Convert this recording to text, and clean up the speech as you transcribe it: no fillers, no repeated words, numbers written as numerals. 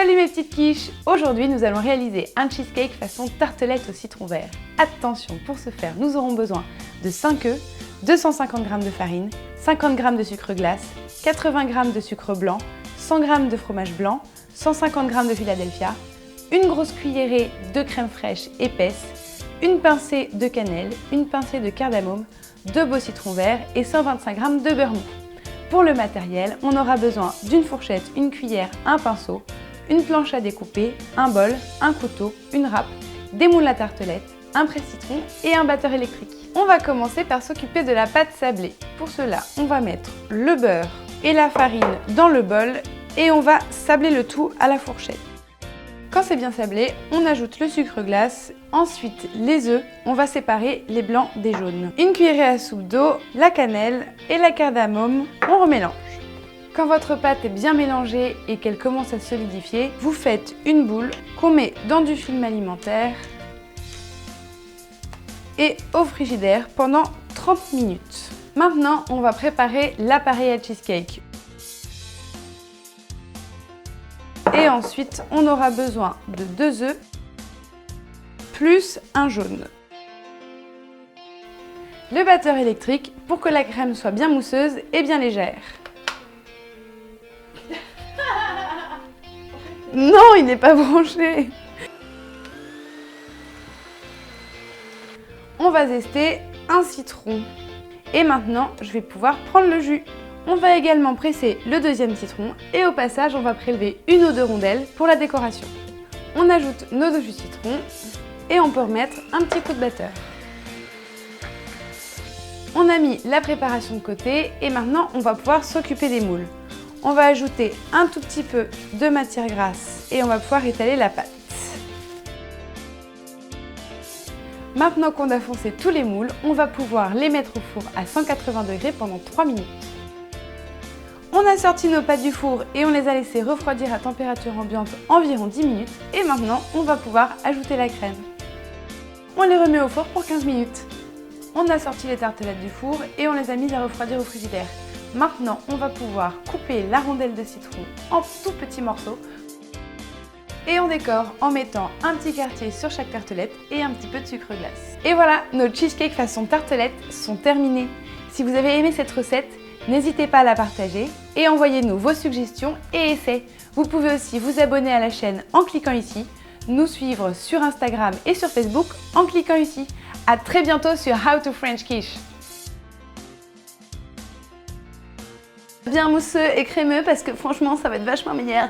Salut mes petites quiches! Aujourd'hui, nous allons réaliser un cheesecake façon tartelette au citron vert. Attention, pour ce faire, nous aurons besoin de 5 œufs, 250 g de farine, 50 g de sucre glace, 80 g de sucre blanc, 100 g de fromage blanc, 150 g de Philadelphia, une grosse cuillerée de crème fraîche épaisse, une pincée de cannelle, une pincée de cardamome, 2 beaux citrons verts et 125 g de beurre mou. Pour le matériel, on aura besoin d'une fourchette, une cuillère, un pinceau, une planche à découper, un bol, un couteau, une râpe, des moules à tartelette, un presse-citron et un batteur électrique. On va commencer par s'occuper de la pâte sablée. Pour cela, on va mettre le beurre et la farine dans le bol et on va sabler le tout à la fourchette. Quand c'est bien sablé, on ajoute le sucre glace, ensuite les œufs, on va séparer les blancs des jaunes. Une cuillerée à soupe d'eau, la cannelle et la cardamome, on remélange. Quand votre pâte est bien mélangée et qu'elle commence à solidifier, vous faites une boule qu'on met dans du film alimentaire et au frigidaire pendant 30 minutes. Maintenant, on va préparer l'appareil à cheesecake. Et ensuite, on aura besoin de 2 œufs plus un jaune. Le batteur électrique pour que la crème soit bien mousseuse et bien légère. Non, il n'est pas branché. On va zester un citron. Et maintenant, je vais pouvoir prendre le jus. On va également presser le deuxième citron et au passage, on va prélever 1 ou 2 rondelles pour la décoration. On ajoute nos 2 jus de citron et on peut remettre un petit coup de batteur. On a mis la préparation de côté et maintenant, on va pouvoir s'occuper des moules. On va ajouter un tout petit peu de matière grasse et on va pouvoir étaler la pâte. Maintenant qu'on a foncé tous les moules, on va pouvoir les mettre au four à 180 degrés pendant 3 minutes. On a sorti nos pâtes du four et on les a laissées refroidir à température ambiante environ 10 minutes. Et maintenant, on va pouvoir ajouter la crème. On les remet au four pour 15 minutes. On a sorti les tartelettes du four et on les a mises à refroidir au frigidaire. Maintenant, on va pouvoir couper la rondelle de citron en tout petits morceaux. Et on décore en mettant un petit quartier sur chaque tartelette et un petit peu de sucre glace. Et voilà, nos cheesecakes façon tartelette sont terminés. Si vous avez aimé cette recette, n'hésitez pas à la partager et envoyez-nous vos suggestions et essais. Vous pouvez aussi vous abonner à la chaîne en cliquant ici, nous suivre sur Instagram et sur Facebook en cliquant ici. À très bientôt sur How to French Quiche. Bien mousseux et crémeux parce que franchement ça va être vachement meilleur.